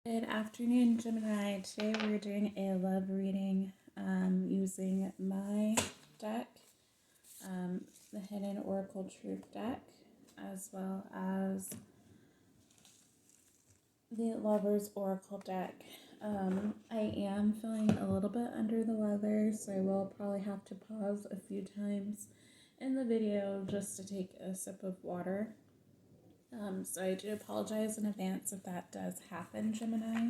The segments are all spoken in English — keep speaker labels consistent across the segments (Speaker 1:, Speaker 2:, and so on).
Speaker 1: Good afternoon, Gemini. Today we're doing a love reading using my deck, the Hidden Oracle Truth deck, as well as the Lover's Oracle deck. I am feeling a little bit under the weather, so I will probably have to pause a few times in the video just to take a sip of water. So I do apologize in advance if that does happen, Gemini.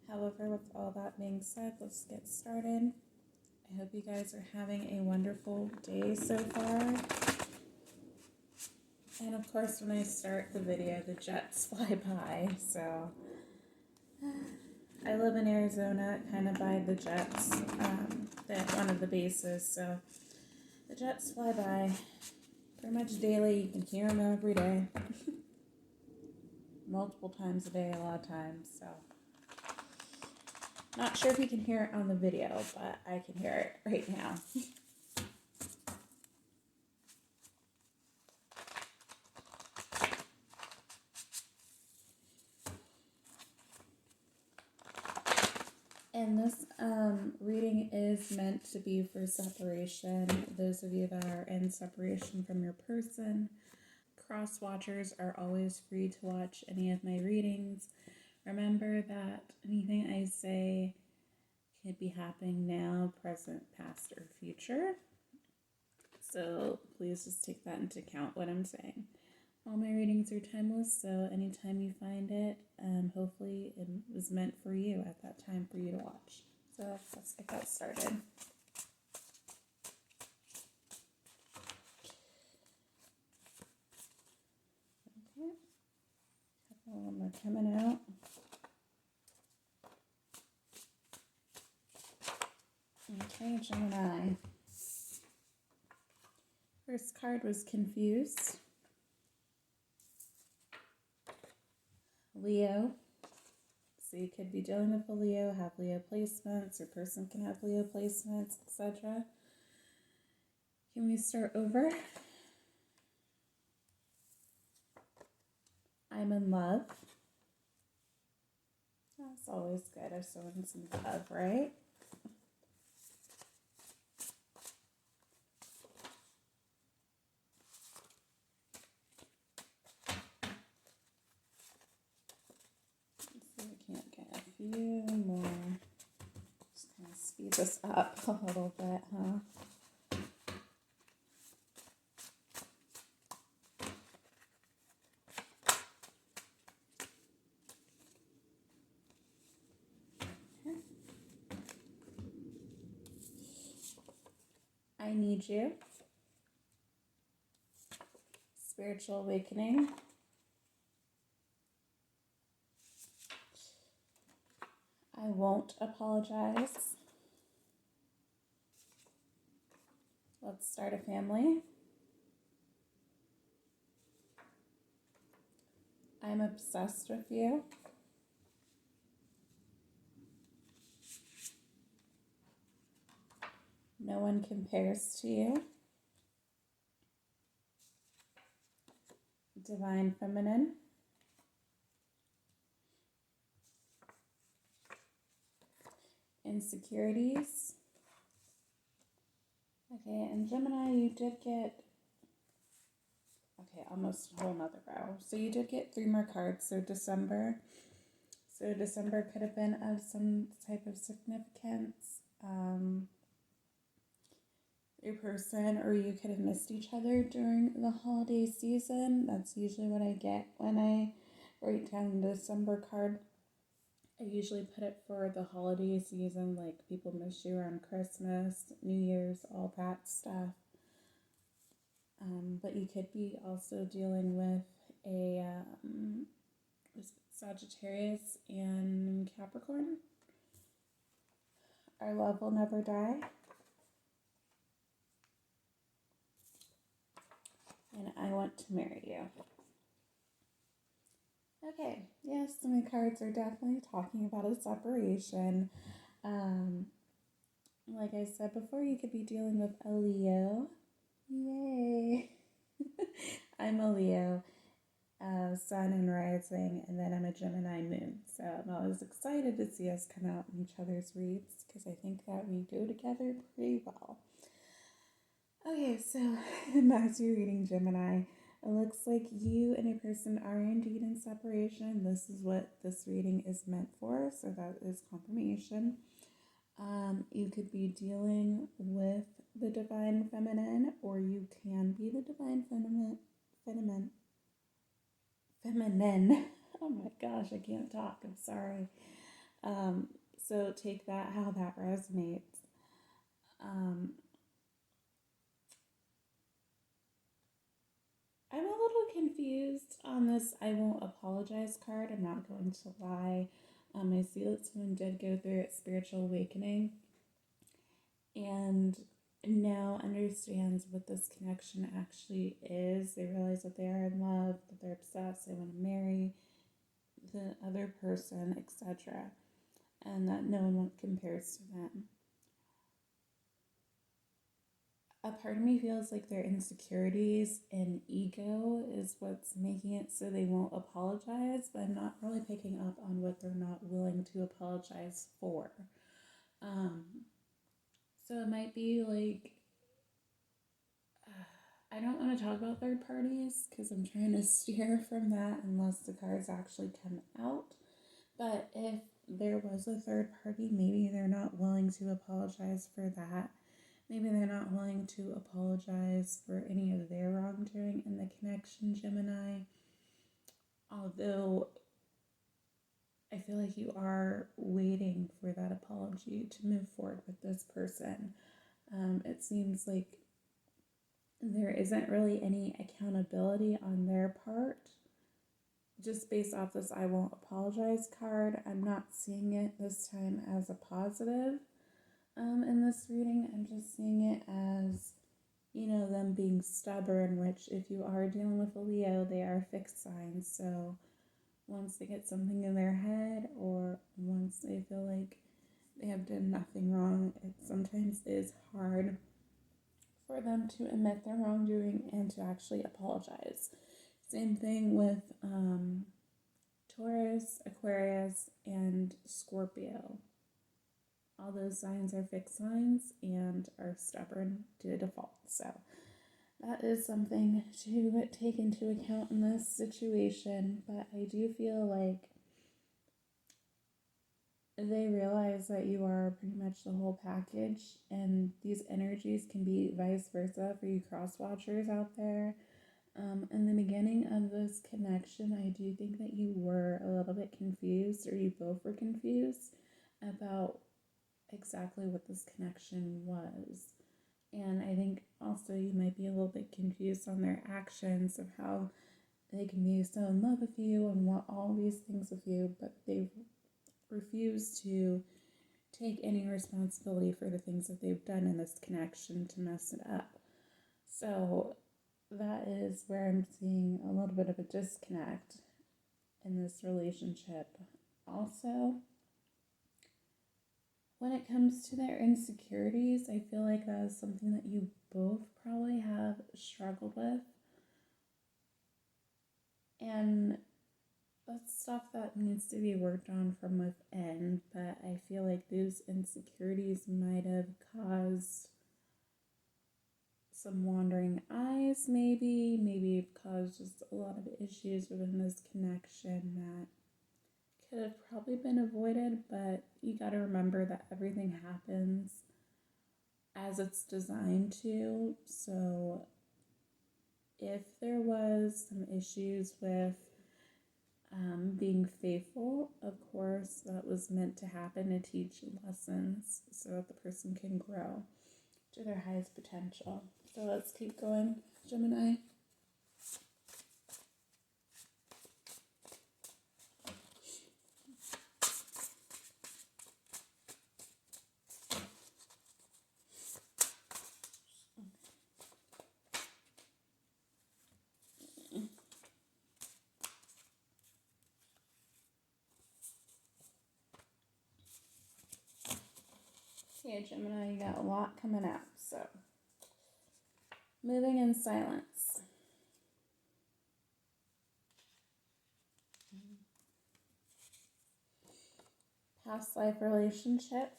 Speaker 1: However, with all that being said, let's get started. I hope you guys are having a wonderful day so far. And of course, when I start the video, the jets fly by. So I live in Arizona, kind of by the jets, one of the bases. So the jets fly by pretty much daily. You can hear them every day. Multiple times a day, a lot of times. So not sure if you can hear it on the video, but I can hear it right now. And this reading is meant to be for separation. Those of you that are in separation from your person. Cross watchers are always free to watch any of my readings. Remember that anything I say could be happening now, present, past, or future. So please just take that into account what I'm saying. All my readings are timeless, so anytime you find it, hopefully it was meant for you at that time for you to watch. So let's get that started. Okay, a couple of them are coming out. Okay, Gemini. First card was confused. Leo. So you could be dealing with a Leo, have Leo placements, your person can have Leo placements, etc. Can we start over? I'm in love. That's always good if someone's in love, right? Few more. Just kind of speed this up a little bit, huh? Okay. I need you. Spiritual awakening. I won't apologize. Let's start a family. I'm obsessed with you. No one compares to you. Divine Feminine. Insecurities. Okay, and Gemini, you did get, okay, almost a whole nother row. So you did get 3 more cards, so December. So December could have been of some type of significance. Your person or you could have missed each other during the holiday season. That's usually what I get when I write down the December card. I usually put it for the holiday season, like people miss you around Christmas, New Year's, all that stuff. But you could be also dealing with a Sagittarius and Capricorn. Our love will never die. And I want to marry you. Okay, yes, my cards are definitely talking about a separation. Like I said before, you could be dealing with a Leo. Yay! I'm a Leo. sun and rising, and then I'm a Gemini moon. So I'm always excited to see us come out in each other's reads because I think that we go together pretty well. Okay, so back to your reading, Gemini. It looks like you and a person are indeed in separation. This is what this reading is meant for, so that is confirmation. You could be dealing with the divine feminine, or you can be the divine feminine. Oh my gosh, I can't talk. I'm sorry. So take that how that resonates. I'm a little confused on this I won't apologize card. I'm not going to lie. I see that someone did go through a spiritual awakening and now understands what this connection actually is. They realize that they are in love, that they're obsessed, they want to marry the other person, etc., and that no one compares to them. A part of me feels like their insecurities and ego is what's making it so they won't apologize, but I'm not really picking up on what they're not willing to apologize for. So it might be like, I don't want to talk about third parties because I'm trying to steer from that unless the cards actually come out. But if there was a third party, maybe they're not willing to apologize for that. Maybe they're not willing to apologize for any of their wrongdoing in the connection, Gemini. Although I feel like you are waiting for that apology to move forward with this person. It seems like there isn't really any accountability on their part. Just based off this I won't apologize card, I'm not seeing it this time as a positive. In this reading, I'm just seeing it as, them being stubborn, which if you are dealing with a Leo, they are fixed signs. So once they get something in their head or once they feel like they have done nothing wrong, it sometimes is hard for them to admit their wrongdoing and to actually apologize. Same thing with Taurus, Aquarius, and Scorpio. All those signs are fixed signs and are stubborn to default. So that is something to take into account in this situation. But I do feel like they realize that you are pretty much the whole package, and these energies can be vice versa for you cross watchers out there. In the beginning of this connection, I do think that you were a little bit confused, or you both were confused about exactly what this connection was. And I think also you might be a little bit confused on their actions of how they can be so in love with you and want all these things with you, but they refuse to take any responsibility for the things that they've done in this connection to mess it up. So that is where I'm seeing a little bit of a disconnect in this relationship. Also, when it comes to their insecurities, I feel like that is something that you both probably have struggled with. And that's stuff that needs to be worked on from within, but I feel like those insecurities might have caused some wandering eyes, maybe caused just a lot of issues within this connection that could have probably been avoided, but you got to remember that everything happens as it's designed to. So if there was some issues with being faithful, of course, that was meant to happen to teach lessons so that the person can grow to their highest potential. So let's keep going, Gemini. Okay, Gemini, you got a lot coming up, so moving in silence. past life relationship.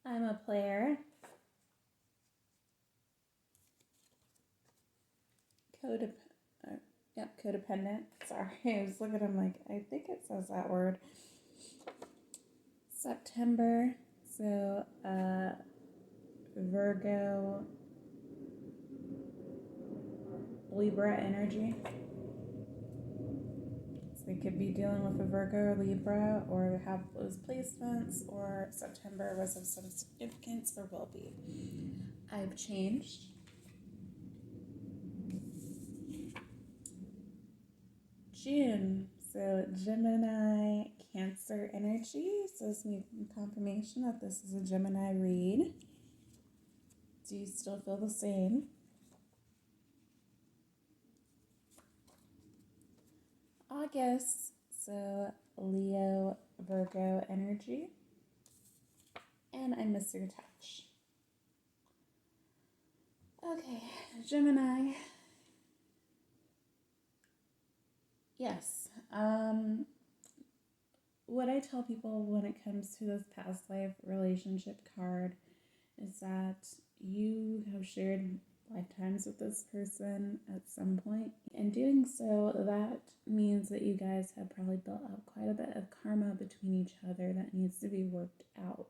Speaker 1: I'm a player. Codependent. Sorry, I was looking at him like, I think it says that word. September. So, Virgo, Libra energy. So they could be dealing with a Virgo or Libra, or have those placements, or September was of some significance or will be. I've changed. June. So Gemini, Cancer energy. So this is confirmation that this is a Gemini read. Do you still feel the same? August. So Leo, Virgo energy. And I miss your touch. Okay, Gemini. Yes. What I tell people when it comes to this past life relationship card is that you have shared lifetimes with this person at some point. In doing so, that means that you guys have probably built up quite a bit of karma between each other that needs to be worked out.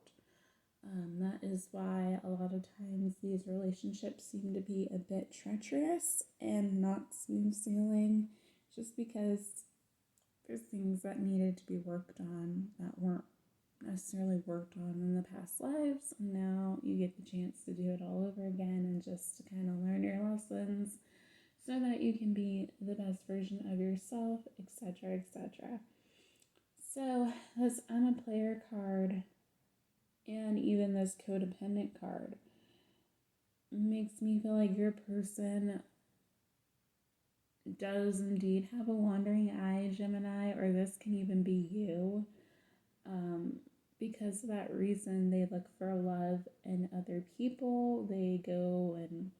Speaker 1: That is why a lot of times these relationships seem to be a bit treacherous and not smooth sailing, just because there's things that needed to be worked on that weren't necessarily worked on in the past lives. Now you get the chance to do it all over again and just to kind of learn your lessons so that you can be the best version of yourself, etc., etc. So this I'm a player card and even this codependent card makes me feel like your person does indeed have a wandering eye, Gemini, or this can even be you. Because of that reason, they look for love in other people. They go and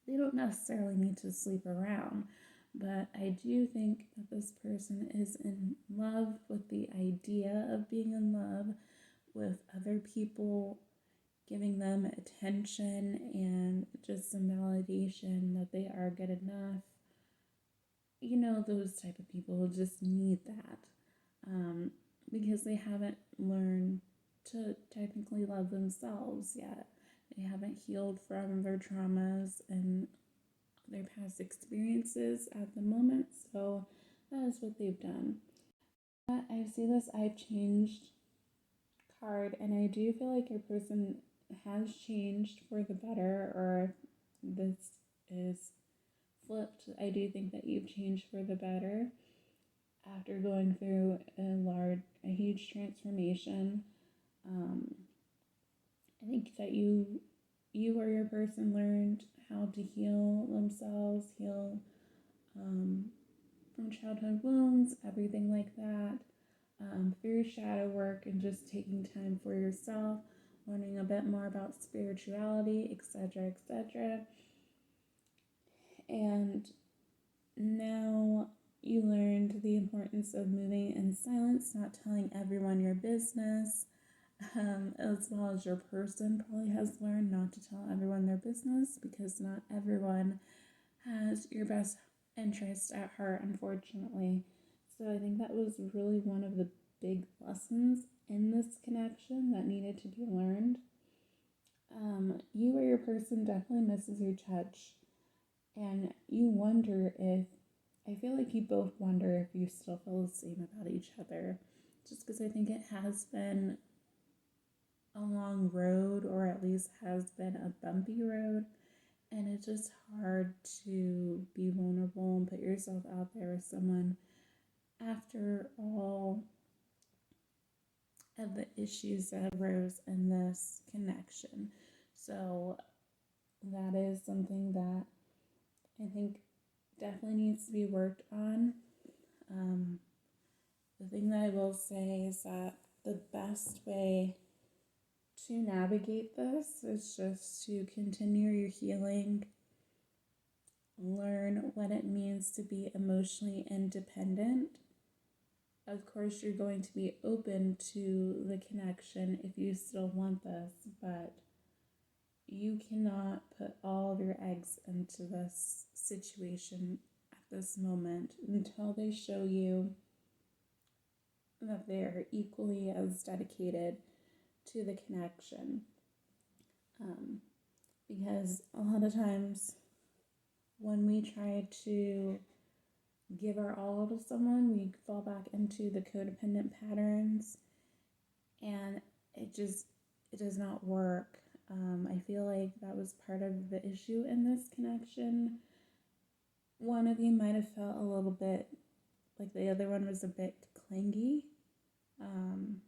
Speaker 1: they don't necessarily need to sleep around. But I do think that this person is in love with the idea of being in love with other people, giving them attention and just some validation that they are good enough. You know, those type of people just need that. Because they haven't learned to technically love themselves yet. They haven't healed from their traumas and their past experiences at the moment, so that is what they've done. I see this I've changed card, and I do feel like your person has changed for the better, or this is flipped. I do think that you've changed for the better after going through a huge transformation. I think that you or your person learned how to heal themselves, heal from childhood wounds, everything like that, through shadow work and just taking time for yourself, learning a bit more about spirituality, etc., etc. And now you learned the importance of moving in silence, not telling everyone your business, as well as your person probably has learned not to tell everyone their business, because not everyone has your best interest at heart, unfortunately. So I think that was really one of the big lessons in this connection that needed to be learned. You or your person definitely misses your touch, and you wonder if, I feel like you both wonder if you still feel the same about each other, just because I think it has been a long road, or at least has been a bumpy road, and it's just hard to be vulnerable and put yourself out there with someone after all of the issues that arose in this connection. So that is something that I think definitely needs to be worked on. The thing that I will say is that the best way to navigate this is just to continue your healing, learn what it means to be emotionally independent. Of course, you're going to be open to the connection if you still want this, but you cannot put all of your eggs into this situation at this moment until they show you that they are equally as dedicated to the connection. Because a lot of times when we try to give our all to someone, we fall back into the codependent patterns, and it does not work. I feel like that was part of the issue in this connection. One of you might have felt a little bit like the other one was a bit clingy, and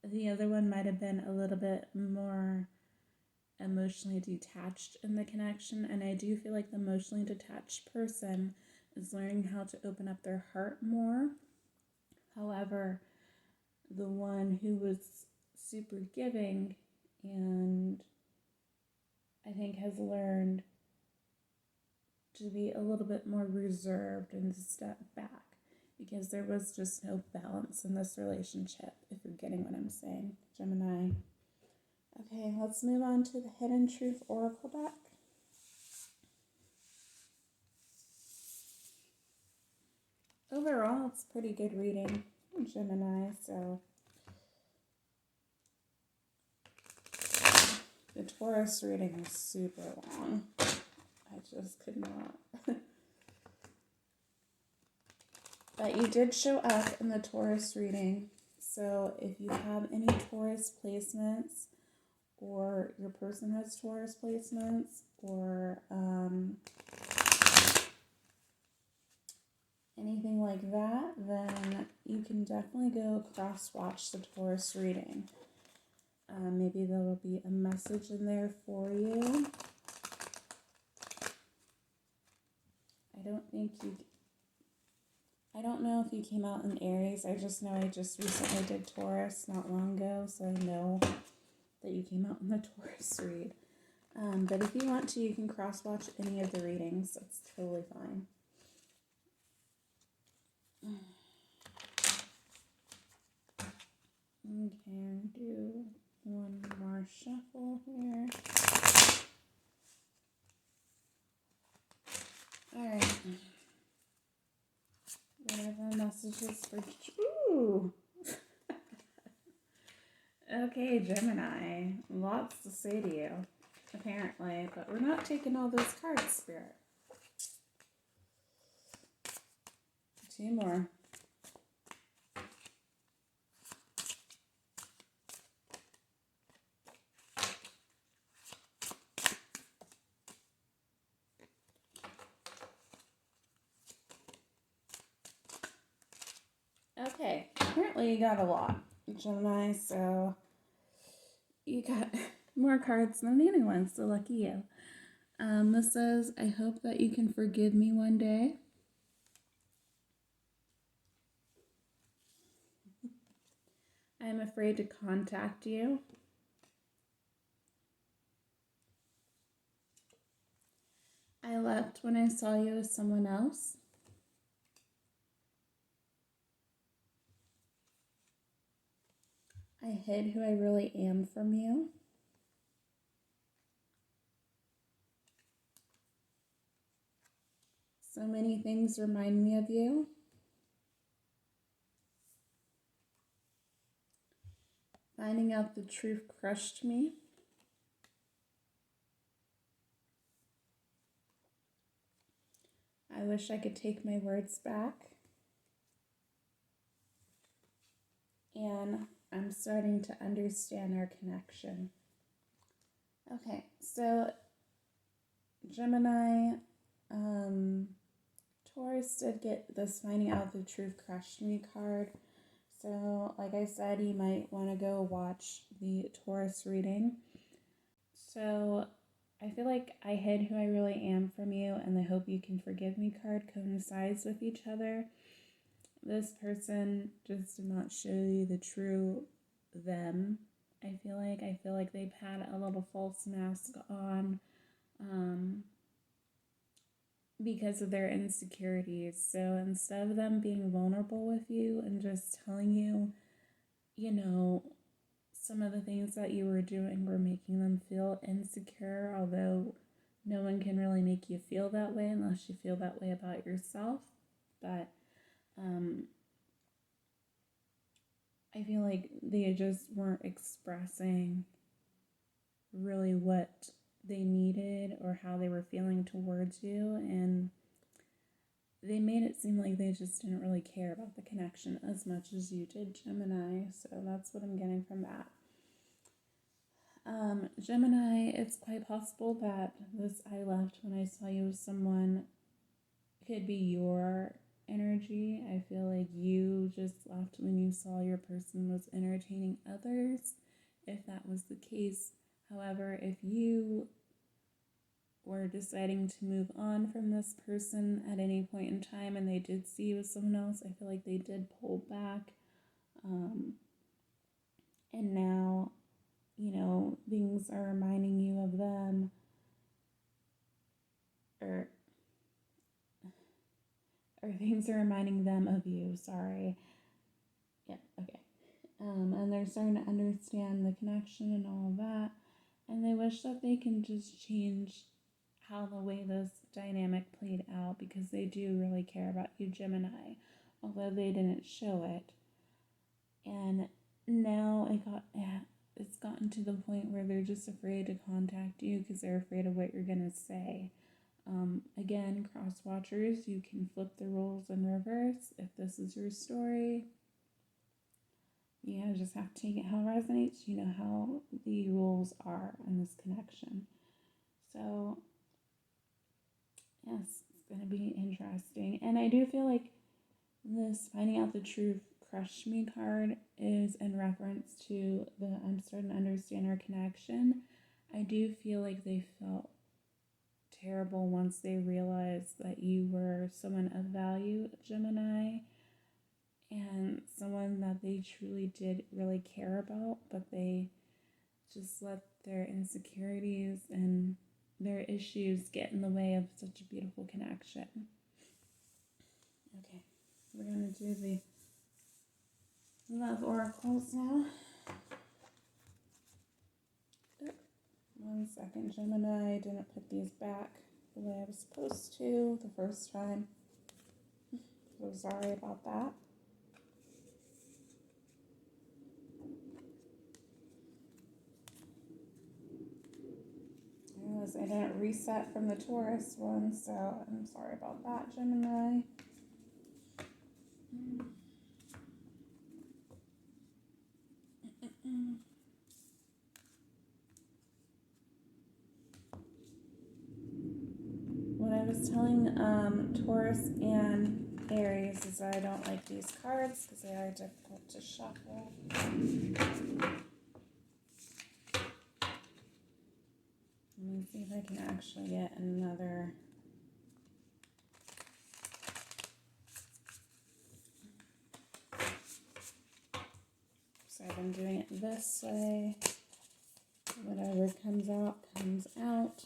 Speaker 1: the other one might have been a little bit more emotionally detached in the connection. And I do feel like the emotionally detached person is learning how to open up their heart more. However, the one who was super giving and I think has learned to be a little bit more reserved and step back, because there was just no balance in this relationship, if you're getting what I'm saying, Gemini. Okay, let's move on to the Hidden Truth Oracle deck. Overall, it's pretty good reading, Gemini, so the Taurus reading is super long. I just could not. But you did show up in the Taurus reading, so if you have any Taurus placements, or your person has Taurus placements, or anything like that, then you can definitely go cross-watch the Taurus reading. Maybe there will be a message in there for you. I don't know if you came out in Aries. I just know I just recently did Taurus not long ago, so I know that you came out in the Taurus read. But if you want to, you can cross-watch any of the readings. That's totally fine. Okay, do one more shuffle here. Alright. Whatever messages for... Ooh! Okay, Gemini. Lots to say to you, apparently. But we're not taking all those cards, Spirit. 2 more. Okay, apparently you got a lot, Gemini, so you got more cards than anyone, so lucky you. This says, I hope that you can forgive me one day. I am afraid to contact you. I left when I saw you with someone else. I hid who I really am from you. So many things remind me of you. Finding out the truth crushed me. I wish I could take my words back. And I'm starting to understand our connection. Okay, so Gemini, Taurus did get this Finding Out the Truth Crushed Me card. So, like I said, you might want to go watch the Taurus reading. So, I feel like I hid who I really am from you, and the Hope You Can Forgive Me card coincides with each other. This person just did not show you the true them. I feel like they've had a little false mask on. because of their insecurities. So instead of them being vulnerable with you and just telling you, you know, some of the things that you were doing were making them feel insecure, although no one can really make you feel that way unless you feel that way about yourself. But I feel like they just weren't expressing really what they needed or how they were feeling towards you, and they made it seem like they just didn't really care about the connection as much as you did, Gemini. So that's what I'm getting from that. Gemini, it's quite possible that this I left when I saw you with someone could be your energy. I feel like you just left when you saw your person was entertaining others, if that was the case. However, if you were deciding to move on from this person at any point in time and they did see you with someone else, I feel like they did pull back. And now, you know, things are reminding you of them, or things are reminding them of you, sorry. Yeah, okay. And they're starting to understand the connection and all of that. And they wish that they can just change how the way this dynamic played out, because they do really care about you, Gemini, although they didn't show it. And now it's gotten to the point where they're just afraid to contact you because they're afraid of what you're going to say. Again, cross watchers, you can flip the roles in reverse. If this is your story, you just have to take it how it resonates. You know how the rules are in this connection. So, yes, it's going to be interesting. And I do feel like this finding out the truth crush me card is in reference to the I'm starting to understand our connection. I do feel like they felt terrible once they realized that you were someone of value, Gemini, and someone that they truly did really care about, but they just let their insecurities and their issues get in the way of such a beautiful connection. Okay, we're going to do the love oracles now. One second, Gemini. I didn't put these back the way I was supposed to the first time. So sorry about that. I realized I didn't reset from the Taurus one, so I'm sorry about that, Gemini. What I was telling Taurus and Aries is that I don't like these cards because they are difficult to shuffle. Let me see if I can actually get another. So I've been doing it this way. Whatever comes out, comes out.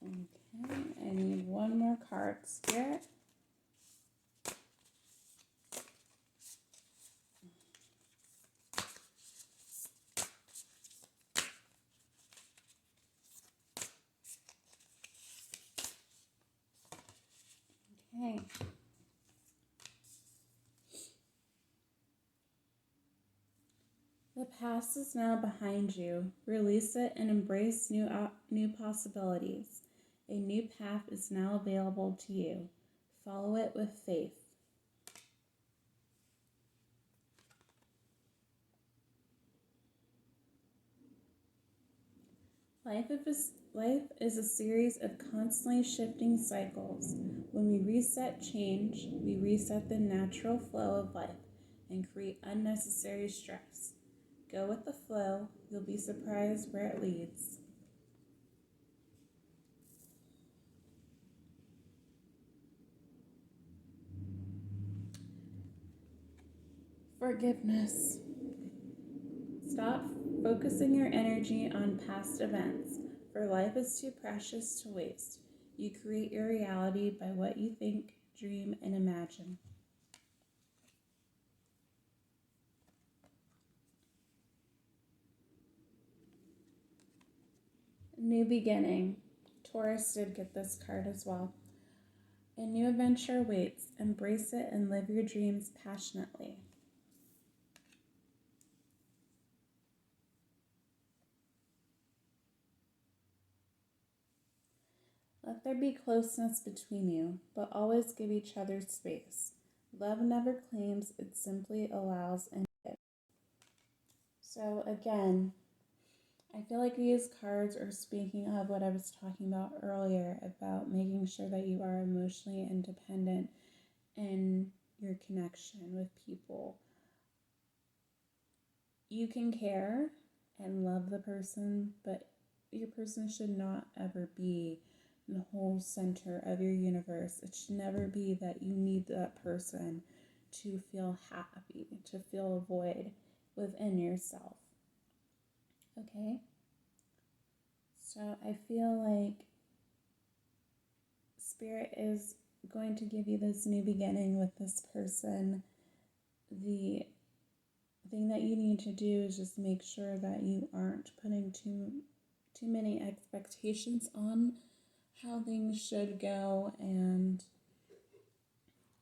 Speaker 1: Okay, I need one more card, Spirit. Okay. The past is now behind you. Release it and embrace new possibilities. A new path is now available to you. Follow it with faith. Life is a series of constantly shifting cycles. When we reset change, we reset the natural flow of life and create unnecessary stress. Go with the flow, you'll be surprised where it leads. Forgiveness. Stop focusing your energy on past events, for life is too precious to waste. You create your reality by what you think, dream, and imagine. New beginning. Taurus did get this card as well. A new adventure awaits. Embrace it and live your dreams passionately. Let there be closeness between you, but always give each other space. Love never claims, it simply allows and gives. So again, I feel like these cards are speaking of what I was talking about earlier about making sure that you are emotionally independent in your connection with people. You can care and love the person, but your person should not ever be the whole center of your universe. It should never be that you need that person to feel happy, to feel a void within yourself. Okay? So I feel like Spirit is going to give you this new beginning with this person. The thing that you need to do is just make sure that you aren't putting too many expectations on how things should go, and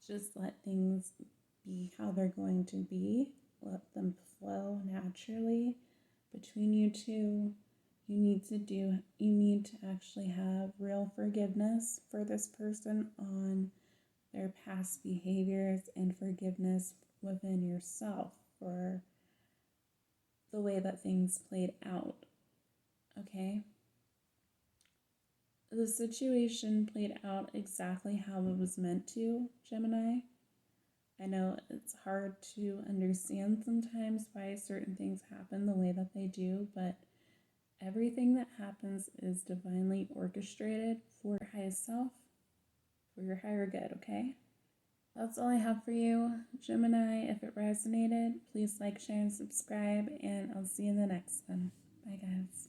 Speaker 1: just let things be how they're going to be. Let them flow naturally between you two. You need to actually have real forgiveness for this person on their past behaviors and forgiveness within yourself for the way that things played out. Okay? The situation played out exactly how it was meant to, Gemini. I know it's hard to understand sometimes why certain things happen the way that they do, but everything that happens is divinely orchestrated for your highest self, for your higher good, okay? That's all I have for you, Gemini. If it resonated, please like, share, and subscribe, and I'll see you in the next one. Bye, guys.